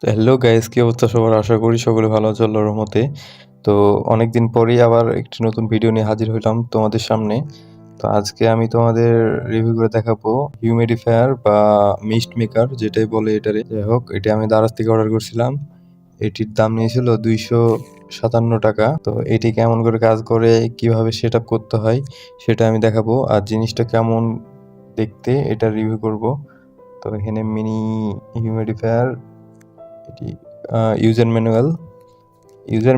তো hello guys, কি অবস্থা সবার? আশা করি সকলে ভালো আছে আল্লাহর রহমতে। তো অনেকদিন পরেই আবার একটি নতুন ভিডিও নিয়ে হাজির হইলাম তোমাদের সামনে। তো আজকে আমি তোমাদের রিভিউ করে দেখাবো হিউমিডিফায়ার বা মিস্ট মেকার যেটাই বলে এটারে। যাই হোক, এটা আমি দারাজ থেকে অর্ডার করছিলাম। এটির দাম নিয়েছিল 257 টাকা। তো এটি কেমন করে কাজ করে, কিভাবে সেট আপ করতে হয় সেটা আমি দেখাবো, আর জিনিসটা কেমন দেখতে এটা রিভিউ করব। তো এখানে মিনি হিউমিডিফায়ার, এটি ইউজার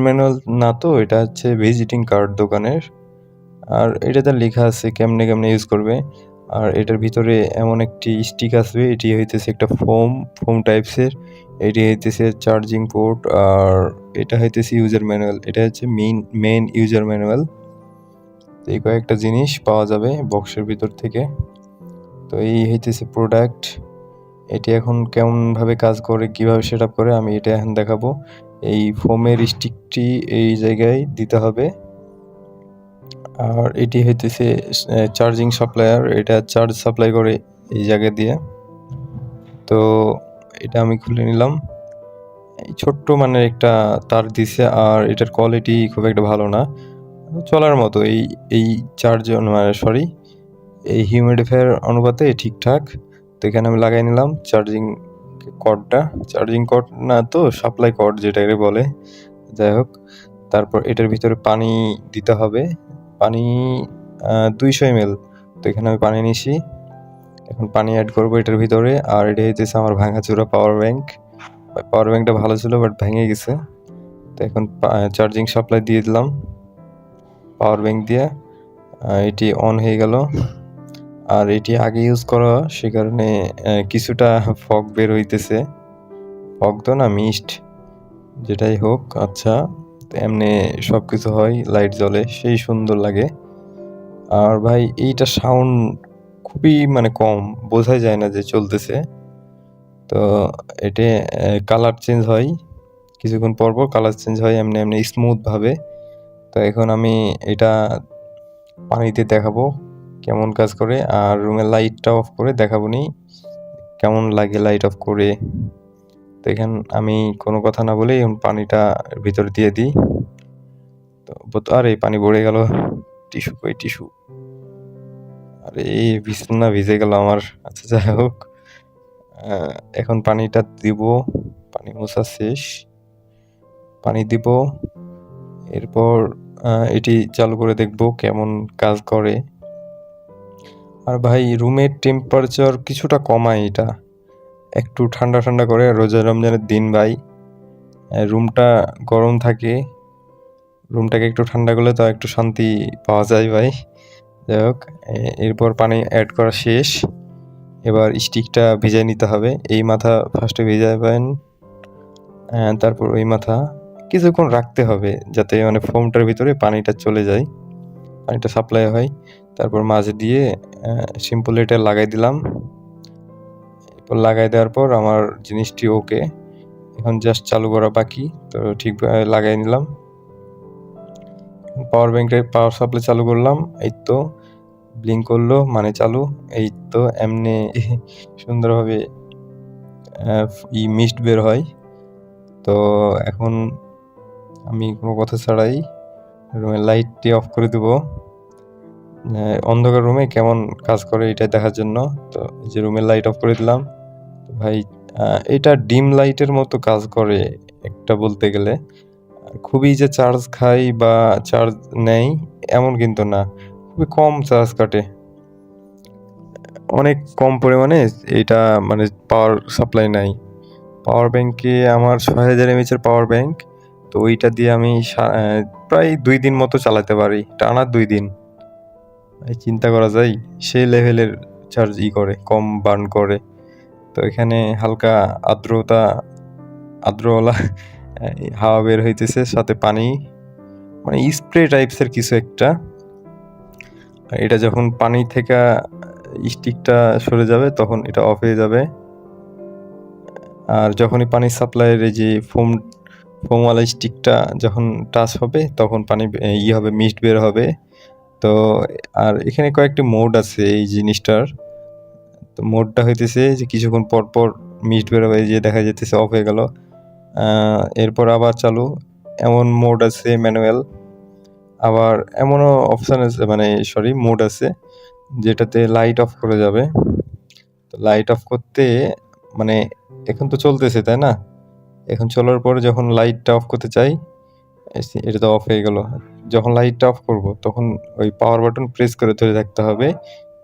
ম্যানুয়াল না, তো এটা হচ্ছে ভিজিটিং কার্ড দোকানের। আর এটাতে লেখা আছে কেমনে কেমনে ইউজ করবে। আর এটার ভিতরে এমন একটি স্টিক আসবে, এটি হইতেছে একটা ফোম টাইপসের। এটি হইতেছে চার্জিং পোর্ট, আর এটা হইতেছে ইউজার ম্যানুয়াল। এটা হচ্ছে মেইন ইউজার ম্যানুয়াল। এই কয়েকটা জিনিস পাওয়া যাবে বক্সের ভিতর থেকে। তো এই হইতেছে প্রোডাক্ট। এটি এখন কেমনভাবে কাজ করে, কিভাবে সেট আপ করে, আমি এটা এখন দেখাবো। এই ফোমের স্টিকটি এই জায়গায় দিতে হবে। আর এটি হইতেছে চার্জিং সাপ্লায়ার, এটা চার্জ সাপ্লাই করে এই জায়গা দিয়ে। তো এটা আমি খুলে নিলাম। এই ছোট্ট মানে একটা তার দিছে, আর এটার কোয়ালিটি খুব একটা ভালো না, চলার মতো। এই চার্জ মানে সরি, এই হিউমিডিফায়ার অনুপাতে ঠিকঠাক। তো এখানে আমি লাগাই নিলাম চার্জিং কর্ড না, তো সাপ্লাই কর্ড যেটাকে বলে। যাই হোক, তারপর এটার ভিতরে পানি দিতে হবে। পানি 200 ml। তো এখানে আমি পানি নিছি। এখন পানি অ্যাড করবো এটার ভিতরে। আর এটা হইতেছে আমার ভাঙাচোরা পাওয়ার ব্যাংকটা ভালো ছিল, বাট ভেঙে গেছে। তো এখন চার্জিং সাপ্লাই দিয়ে দিলাম পাওয়ার ব্যাংক দিয়ে। এটি অন হয়ে গেল। আর এটি আগে ইউজ করা, সে কারণে কিছুটা ফগ বের হইতেছে। ফগ তো না, মিস্ট, যেটাই হোক। আচ্ছা, তো এমনি সব কিছু হয়, লাইট জ্বলে, সেই সুন্দর লাগে। আর ভাই এইটা সাউন্ড খুবই মানে কম, বোঝাই যায় না যে চলতেছে। তো এটা কালার চেঞ্জ হয় কিছুক্ষণ পর পর, কালার চেঞ্জ হয় এমনি এমনি স্মুথভাবে। তো এখন আমি এটা পানিতে দেখাবো কেমন কাজ করে, আর রুমের লাইটটা অফ করে দেখাবো নি কেমন লাগে লাইট অফ করে। তো এখানে আমি কোনো কথা না বলে এখন পানিটা ভিতরে দিয়ে দিই। তো আরে পানি ভরে গেল, টিস্যু কই টিস্যু, আরে বিছানা ভিজে গেল আমার। আচ্ছা, যাই হোক, এখন পানিটা দিব। পানি মোছা শেষ, পানি দিব। এরপর এটি চালু করে দেখব কেমন কাজ করে। আর ভাই রুমের টেম্পারেচার কিছুটা কমায় এটা, একটু ঠান্ডা ঠান্ডা করে। রোজা রমজানের দিন ভাই, রুমটা গরম থাকে, রুমটাকে একটু ঠান্ডা করলে তো একটু শান্তি পাওয়া যায় ভাই। যাই হোক, এরপর পানি অ্যাড করা শেষ। এবার স্টিকটা ভিজাই নিতে হবে। এই মাথা ফার্স্টে ভিজাবেন, তারপর ওই মাথা কিছুক্ষণ রাখতে হবে যাতে মানে ফোমটার ভিতরে পানিটা চলে যায়, পানিটা সাপ্লাই হয়। তারপর মাঝে দিয়ে সিম্পল এটা লাগাই দিলাম। এরপর লাগাই দেওয়ার পর আমার জিনিসটি ওকে, এখন জাস্ট চালু করা বাকি। তো ঠিকভাবে লাগাই নিলাম। পাওয়ার সাপ্লাই চালু করলাম, এই তো ব্লিঙ্ক করলো মানে চালু। এই তো এমনি সুন্দরভাবে মিস্ট বের হয়। তো এখন আমি কোনো কথা ছাড়াই রুমের লাইটটি অফ করে দেব, অন্ধকার রুমে কেমন কাজ করে এটা দেখার জন্য। তো এই যে রুমের লাইট অফ করে দিলাম। তো ভাই এটা ডিম লাইটের মতো কাজ করে একটা বলতে গেলে। খুবই যে চার্জ খায় বা চার্জ নেয় এমন কিন্তু না, খুবই কম চার্জ কাটে, অনেক কম পরিমাণে। এটা মানে পাওয়ার সাপ্লাই নাই। পাওয়ার ব্যাংকে আমার 6000 mAh পাওয়ার ব্যাংক। তো ওইটা দিয়ে আমি প্রায় 2 দিন মতো চালাতে পারি, টানা 2 দিন। চিন্তা করা যায় সেই লেভেলের চার্জ করে, কম বার্ন করে। তো এখানে হালকা আর্দ্রওয়ালা হাওয়া বের হইতেছে, সাথে পানি মানে স্প্রে টাইপসের কিছু একটা। এটা যখন পানি থেকে স্টিকটা সরে যাবে তখন এটা অফ হয়ে যাবে। আর যখনই পানি সাপ্লাইয়ের এই যে ফোমওয়ালা স্টিকটা যখন টাচ হবে তখন পানি হবে, মিস্ট বের হবে। তো আর এখানে কয়েকটি মোড আছে এই জিনিসটার। তো মোডটা হইতেছে যে কিছুক্ষণ পর পর মিস্ট বের হবে, যে দেখা যেতেছে অফ হয়ে গেল। এরপর আবার চালু, এমন মোড আছে ম্যানুয়াল, আবার এমনও অপশান আছে মানে সরি মোড আছে যেটাতে লাইট অফ করে যাবে। তো লাইট অফ করতে মানে এখন তো চলতেছে তাই না, এখন চলার পরে যখন লাইটটা অফ করতে চাই এটা তো অফ হয়ে গেল। যখন লাইটটা অফ করব তখন ওই পাওয়ার বাটন প্রেস করে ধরে থাকতে হবে,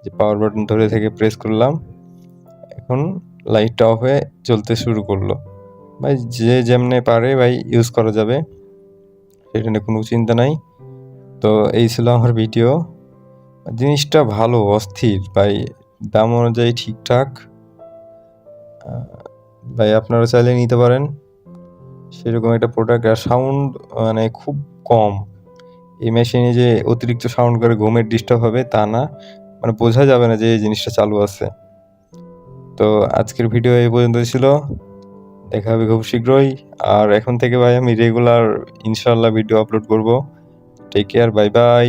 যে পাওয়ার বাটন ধরে থেকে প্রেস করলাম, এখন লাইটটা অফ হয়ে চলতে শুরু করলো। ভাই যে যেমনে পারে ভাই ইউজ করা যাবে, সেটা নিয়ে কোনো চিন্তা নাই। তো এই ছিল আমার ভিডিও। জিনিসটা ভালো, অস্থির ভাই, দাম অনুযায়ী ঠিকঠাক। ভাই আপনারা চাইলে নিতে পারেন সেরকম একটা প্রোডাক্ট। আর সাউন্ড মানে খুব কম, এই মেশিনে যে অতিরিক্ত সাউন্ড করে ঘুমের ডিস্টার্ব হবে তা না, মানে বোঝা যাবে না যে এই জিনিসটা চালু আছে। তো আজকের ভিডিও এই পর্যন্ত ছিল, দেখা হবে খুব শীঘ্রই। আর এখন থেকে ভাই আমি রেগুলার ইনশাল্লাহ ভিডিও আপলোড করব। Take care, bye by.